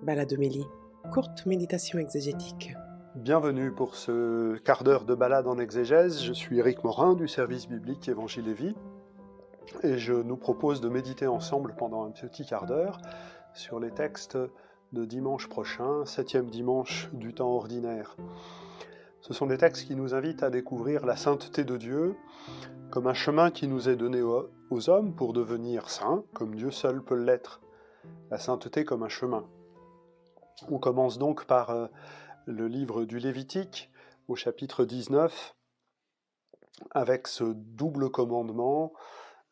Balade Mélie, courte méditation exégétique. Bienvenue pour ce quart d'heure de balade en exégèse. Je suis Éric Morin du service biblique Évangile et Vie et je nous propose de méditer ensemble pendant un petit quart d'heure sur les textes de dimanche prochain, 7e dimanche du temps ordinaire. Ce sont des textes qui nous invitent à découvrir la sainteté de Dieu comme un chemin qui nous est donné aux hommes pour devenir saints, comme Dieu seul peut l'être. La sainteté comme un chemin. On commence donc par le livre du Lévitique, au chapitre 19, avec ce double commandement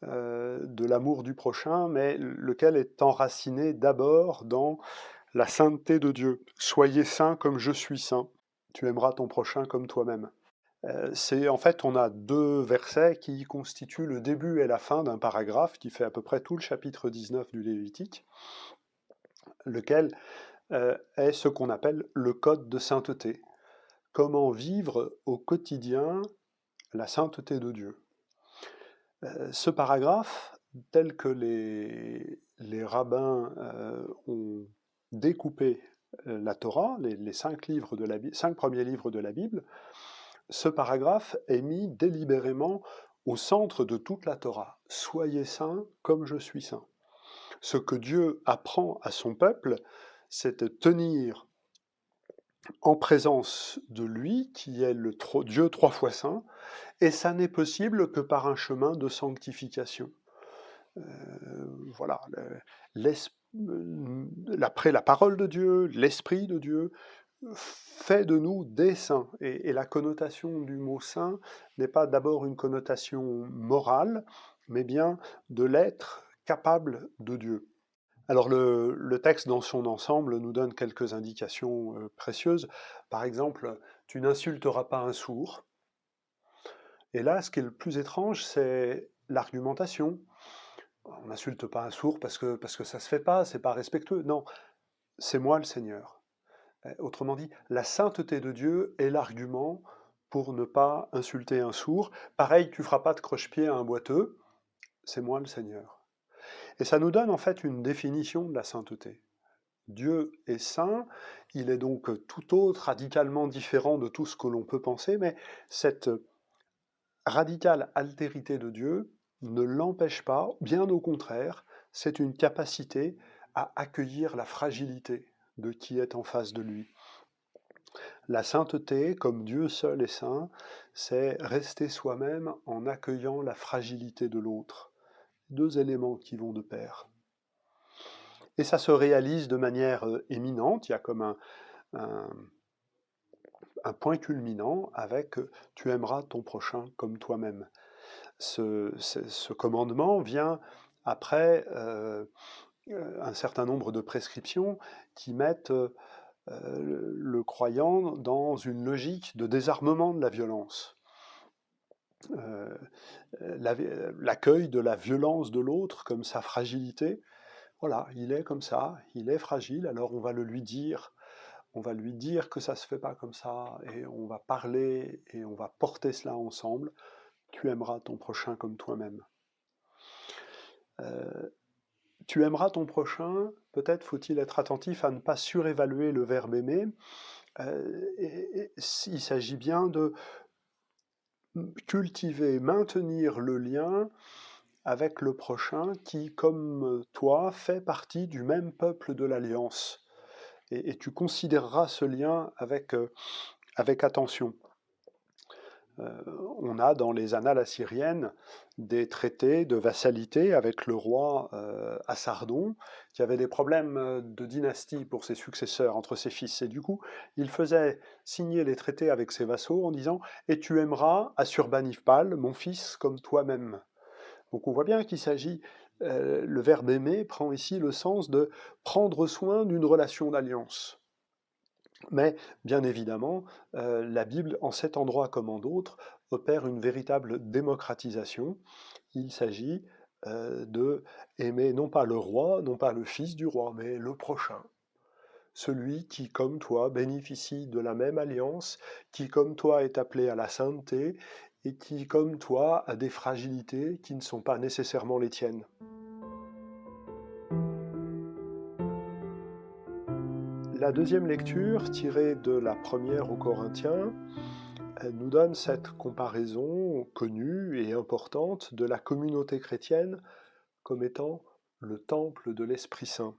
de l'amour du prochain, mais lequel est enraciné d'abord dans la sainteté de Dieu. Soyez saints comme je suis saint. Tu aimeras ton prochain comme toi-même. En fait, on a deux versets qui constituent le début et la fin d'un paragraphe qui fait à peu près tout le chapitre 19 du Lévitique, lequel est ce qu'on appelle le code de sainteté. Comment vivre au quotidien la sainteté de Dieu. Ce paragraphe, tel que les rabbins ont découpé la Torah, les 5 premiers livres de la Bible, ce paragraphe est mis délibérément au centre de toute la Torah. Soyez saints comme je suis saint. Ce que Dieu apprend à son peuple, c'est de tenir en présence de lui, qui est le Dieu 3 fois saint, et ça n'est possible que par un chemin de sanctification. Voilà, la parole de Dieu, l'Esprit de Dieu, fait de nous des saints. Et la connotation du mot saint n'est pas d'abord une connotation morale, mais bien de l'être capable de Dieu. Alors le texte dans son ensemble nous donne quelques indications précieuses. Par exemple, tu n'insulteras pas un sourd. Et là, ce qui est le plus étrange, c'est l'argumentation. On n'insulte pas un sourd parce que ça se fait pas, c'est pas respectueux. Non, c'est moi le Seigneur. Autrement dit, la sainteté de Dieu est l'argument pour ne pas insulter un sourd. Pareil, tu feras pas de croche-pied à un boiteux, c'est moi le Seigneur. Et ça nous donne en fait une définition de la sainteté. Dieu est saint, il est donc tout autre, radicalement différent de tout ce que l'on peut penser, mais cette radicale altérité de Dieu ne l'empêche pas, bien au contraire, c'est une capacité à accueillir la fragilité de qui est en face de lui. La sainteté, comme Dieu seul est saint, c'est rester soi-même en accueillant la fragilité de l'autre. Deux éléments qui vont de pair. Et ça se réalise de manière éminente, il y a comme un point culminant avec « tu aimeras ton prochain comme toi-même ». Ce commandement vient après un certain nombre de prescriptions qui mettent le croyant dans une logique de désarmement de la violence. L'accueil de la violence de l'autre comme sa fragilité, voilà, il est comme ça, il est fragile, alors on va lui dire que ça se fait pas comme ça, et on va parler, et on va porter cela ensemble. Tu aimeras ton prochain comme toi-même. Tu aimeras ton prochain, peut-être faut-il être attentif à ne pas surévaluer le verbe aimer. Il s'agit bien de cultiver, maintenir le lien avec le prochain qui, comme toi, fait partie du même peuple de l'Alliance. Et tu considéreras ce lien avec attention. On a dans les annales assyriennes des traités de vassalité avec le roi Assardon, qui avait des problèmes de dynastie pour ses successeurs, entre ses fils. Et du coup, il faisait signer les traités avec ses vassaux en disant « Et tu aimeras Assurbanipal, mon fils, comme toi-même ». Donc on voit bien qu'il s'agit, le verbe aimer prend ici le sens de prendre soin d'une relation d'alliance. Mais, bien évidemment, la Bible, en cet endroit comme en d'autres, opère une véritable démocratisation. Il s'agit de aimer non pas le roi, non pas le fils du roi, mais le prochain. Celui qui, comme toi, bénéficie de la même alliance, qui, comme toi, est appelé à la sainteté, et qui, comme toi, a des fragilités qui ne sont pas nécessairement les tiennes. La deuxième lecture, tirée de la première aux Corinthiens, nous donne cette comparaison connue et importante de la communauté chrétienne comme étant le temple de l'Esprit Saint.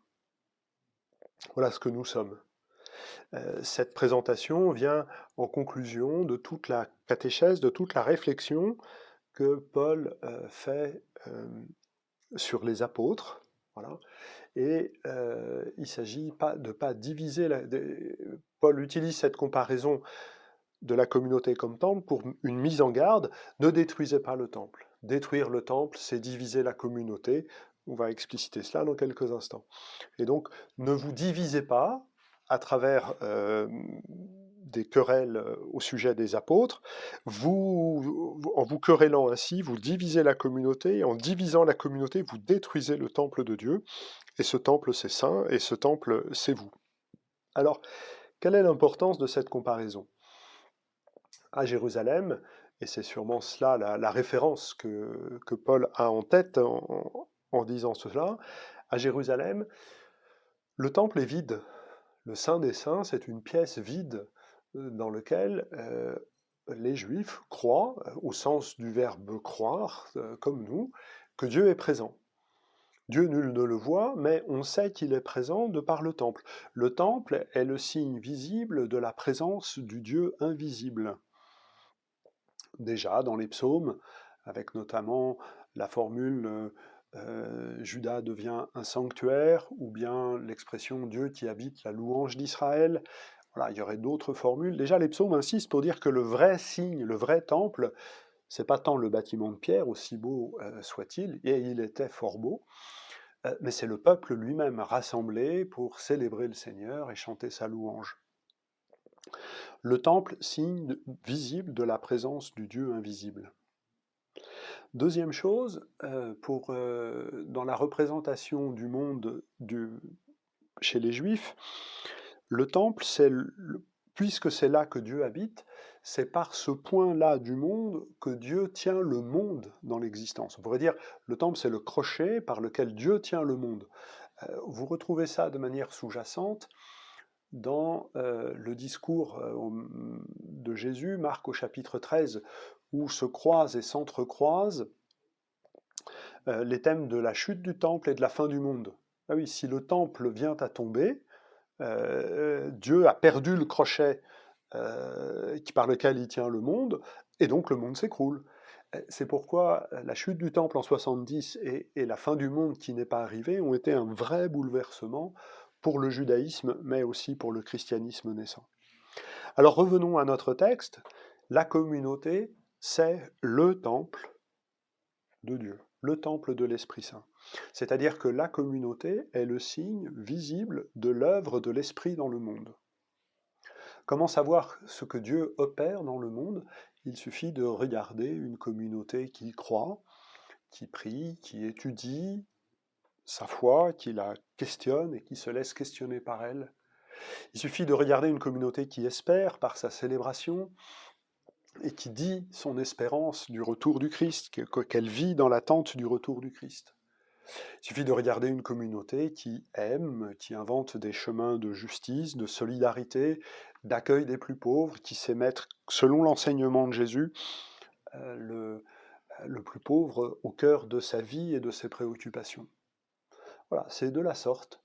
Voilà ce que nous sommes. Cette présentation vient en conclusion de toute la catéchèse, de toute la réflexion que Paul fait sur les apôtres. Voilà. Et il s'agit de ne pas diviser. Paul utilise cette comparaison de la communauté comme temple pour une mise en garde. Ne détruisez pas le temple. Détruire le temple, c'est diviser la communauté. On va expliciter cela dans quelques instants. Et donc, ne vous divisez pas à travers des querelles au sujet des apôtres. En vous querellant ainsi, vous divisez la communauté, et en divisant la communauté, vous détruisez le temple de Dieu, et ce temple c'est saint, et ce temple c'est vous. Alors, quelle est l'importance de cette comparaison? À Jérusalem, et c'est sûrement cela la référence que Paul a en tête en disant cela, à Jérusalem, le temple est vide. Le Saint des Saints, c'est une pièce vide dans laquelle les Juifs croient, au sens du verbe croire, comme nous, que Dieu est présent. Dieu nul ne le voit, mais on sait qu'il est présent de par le temple. Le temple est le signe visible de la présence du Dieu invisible. Déjà dans les psaumes, avec notamment la formule Juda devient un sanctuaire, ou bien l'expression Dieu qui habite la louange d'Israël. Voilà, il y aurait d'autres formules. Déjà, les psaumes insistent pour dire que le vrai signe, le vrai temple, c'est pas tant le bâtiment de pierre, aussi beau soit-il, et il était fort beau, mais c'est le peuple lui-même rassemblé pour célébrer le Seigneur et chanter sa louange. Le temple, signe visible de la présence du Dieu invisible. Deuxième chose, dans la représentation du monde chez les Juifs, le temple, puisque c'est là que Dieu habite, c'est par ce point-là du monde que Dieu tient le monde dans l'existence. On pourrait dire, le temple, c'est le crochet par lequel Dieu tient le monde. Vous retrouvez ça de manière sous-jacente dans le discours de Jésus, Marc au chapitre 13, où se croisent et s'entrecroisent les thèmes de la chute du temple et de la fin du monde. Ah oui, si le temple vient à tomber, Dieu a perdu le crochet par lequel il tient le monde, et donc le monde s'écroule. C'est pourquoi la chute du temple en 70 et la fin du monde qui n'est pas arrivée ont été un vrai bouleversement pour le judaïsme, mais aussi pour le christianisme naissant. Alors revenons à notre texte. La communauté, c'est le temple de Dieu, le temple de l'Esprit Saint. C'est-à-dire que la communauté est le signe visible de l'œuvre de l'Esprit dans le monde. Comment savoir ce que Dieu opère dans le monde? Il suffit de regarder une communauté qui croit, qui prie, qui étudie sa foi, qui la questionne et qui se laisse questionner par elle. Il suffit de regarder une communauté qui espère par sa célébration et qui dit son espérance du retour du Christ, qu'elle vit dans l'attente du retour du Christ. Il suffit de regarder une communauté qui aime, qui invente des chemins de justice, de solidarité, d'accueil des plus pauvres, qui sait mettre, selon l'enseignement de Jésus, le plus pauvre au cœur de sa vie et de ses préoccupations. Voilà, c'est de la sorte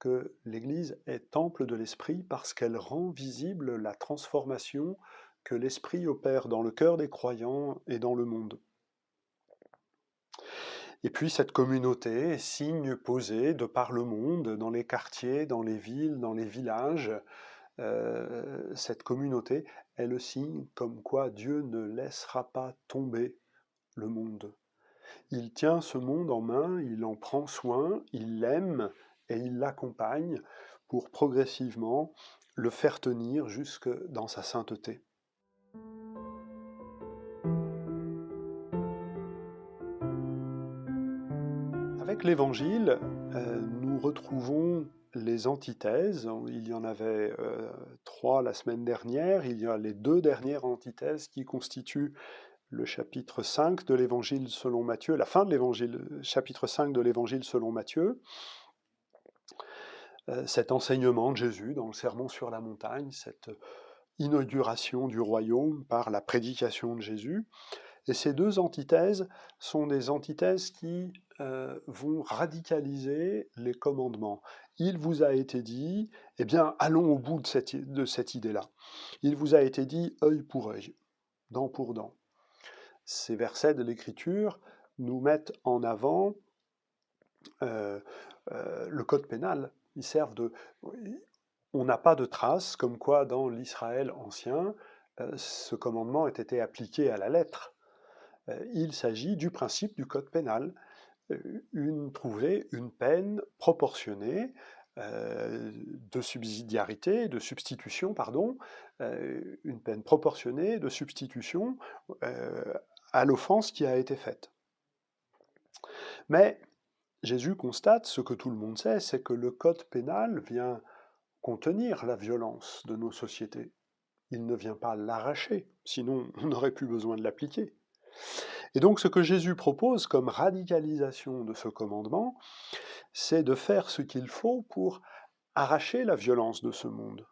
que l'Église est temple de l'Esprit parce qu'elle rend visible la transformation que l'Esprit opère dans le cœur des croyants et dans le monde. Et puis cette communauté est signe posé de par le monde, dans les quartiers, dans les villes, dans les villages. Cette communauté est le signe comme quoi Dieu ne laissera pas tomber le monde. Il tient ce monde en main, il en prend soin, il l'aime et il l'accompagne pour progressivement le faire tenir jusque dans sa sainteté. Avec l'Évangile, nous retrouvons les antithèses. Il y en avait 3 la semaine dernière. Il y a les 2 dernières antithèses qui constituent le chapitre 5 de l'Évangile selon Matthieu, la fin de l'Évangile, chapitre 5 de l'Évangile selon Matthieu. cet enseignement de Jésus dans le Sermon sur la montagne, cette inauguration du royaume par la prédication de Jésus. Et ces deux antithèses sont des antithèses qui vont radicaliser les commandements. Il vous a été dit, eh bien, allons au bout de cette idée-là. Il vous a été dit œil pour œil, dent pour dent. Ces versets de l'Écriture nous mettent en avant le code pénal. Ils servent de... On n'a pas de traces comme quoi dans l'Israël ancien, ce commandement ait été appliqué à la lettre. Il s'agit du principe du code pénal. Trouver une peine proportionnée de subsidiarité, de substitution, pardon, une peine proportionnée de substitution à l'offense qui a été faite. Mais Jésus constate ce que tout le monde sait, c'est que le code pénal vient contenir la violence de nos sociétés. Il ne vient pas l'arracher, sinon on n'aurait plus besoin de l'appliquer. Et donc ce que Jésus propose comme radicalisation de ce commandement, c'est de faire ce qu'il faut pour arracher la violence de ce monde.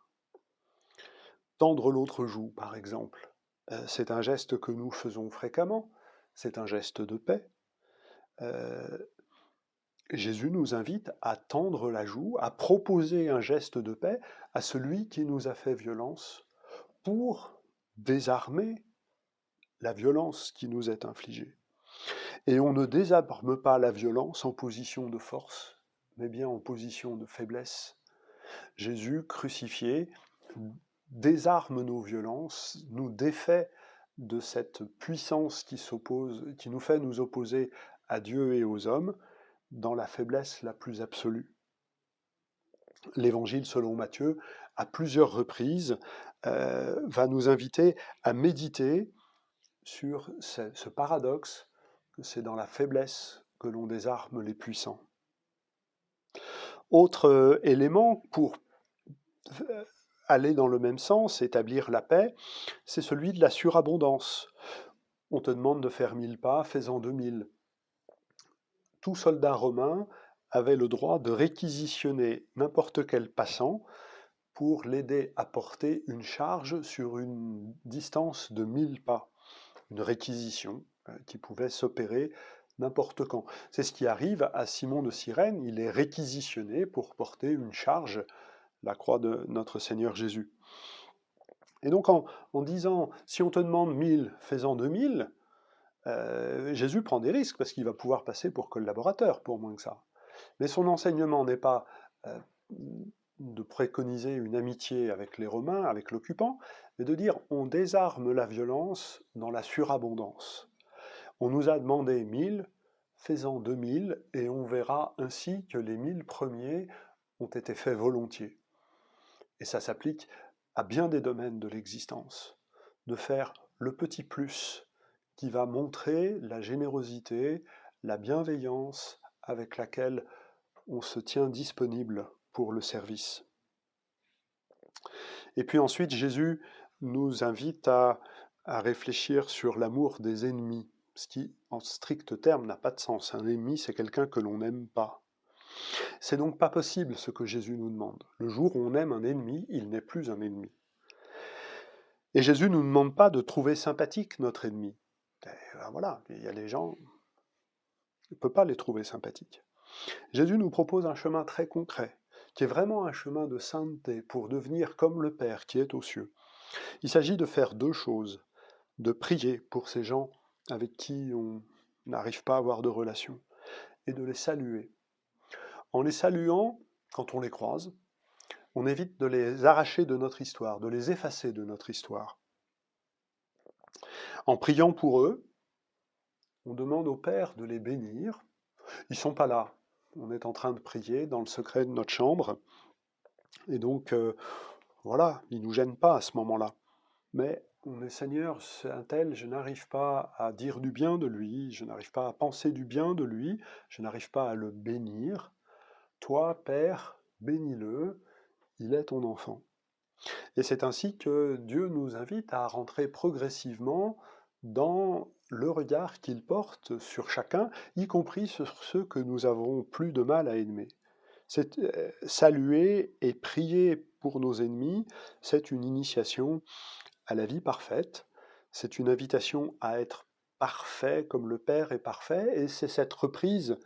Tendre l'autre joue, par exemple, c'est un geste que nous faisons fréquemment, c'est un geste de paix. Jésus nous invite à tendre la joue, à proposer un geste de paix à celui qui nous a fait violence pour désarmer la violence qui nous est infligée. Et on ne désarme pas la violence en position de force, mais bien en position de faiblesse. Jésus, crucifié, désarme nos violences, nous défait de cette puissance qui nous fait nous opposer à Dieu et aux hommes, dans la faiblesse la plus absolue. L'Évangile selon Matthieu, à plusieurs reprises, va nous inviter à méditer sur ce paradoxe que c'est dans la faiblesse que l'on désarme les puissants. Autre élément pour aller dans le même sens, établir la paix, c'est celui de la surabondance. On te demande de faire 1000 pas, fais-en 2000. Tout soldat romain avait le droit de réquisitionner n'importe quel passant pour l'aider à porter une charge sur une distance de 1000 pas. Une réquisition qui pouvait s'opérer n'importe quand. C'est ce qui arrive à Simon de Cyrène, il est réquisitionné pour porter une charge, la croix de notre Seigneur Jésus. Et donc en disant, si on te demande 1000, fais-en 2000, Jésus prend des risques parce qu'il va pouvoir passer pour collaborateur pour moins que ça. Mais son enseignement n'est pas de préconiser une amitié avec les Romains, avec l'occupant, mais de dire on désarme la violence dans la surabondance. On nous a demandé 1000, fais-en 2000, et on verra ainsi que les 1000 premiers ont été faits volontiers. Et ça s'applique à bien des domaines de l'existence, de faire le petit plus qui va montrer la générosité, la bienveillance avec laquelle on se tient disponible pour le service. Et puis ensuite, Jésus nous invite à réfléchir sur l'amour des ennemis, ce qui, en strict terme, n'a pas de sens. Un ennemi, c'est quelqu'un que l'on n'aime pas. C'est donc pas possible ce que Jésus nous demande. Le jour où on aime un ennemi, il n'est plus un ennemi. Et Jésus ne nous demande pas de trouver sympathique notre ennemi. Voilà, il y a des gens, on ne peut pas les trouver sympathiques. Jésus nous propose un chemin très concret, qui est vraiment un chemin de sainteté pour devenir comme le Père qui est aux cieux. Il s'agit de faire deux choses, de prier pour ces gens avec qui on n'arrive pas à avoir de relation, et de les saluer. En les saluant, quand on les croise, on évite de les arracher de notre histoire, de les effacer de notre histoire. En priant pour eux, on demande au Père de les bénir. Ils ne sont pas là. On est en train de prier dans le secret de notre chambre. Et donc, voilà, ils ne nous gênent pas à ce moment-là. Mais on est Seigneur, c'est un tel, je n'arrive pas à dire du bien de lui, je n'arrive pas à penser du bien de lui, je n'arrive pas à le bénir. Toi, Père, bénis-le, il est ton enfant. Et c'est ainsi que Dieu nous invite à rentrer progressivement dans le regard qu'il porte sur chacun, y compris sur ceux que nous avons plus de mal à aimer. Saluer et prier pour nos ennemis, c'est une initiation à la vie parfaite, c'est une invitation à être parfait comme le Père est parfait, et c'est cette reprise,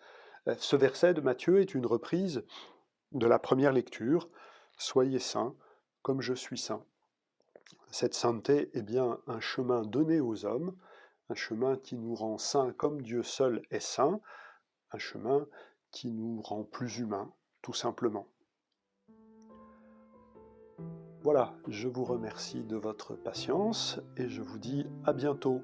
ce verset de Matthieu est une reprise de la première lecture, « Soyez saints comme je suis saint ». Cette sainteté est bien un chemin donné aux hommes, un chemin qui nous rend saints comme Dieu seul est saint, un chemin qui nous rend plus humains, tout simplement. Voilà, je vous remercie de votre patience et je vous dis à bientôt.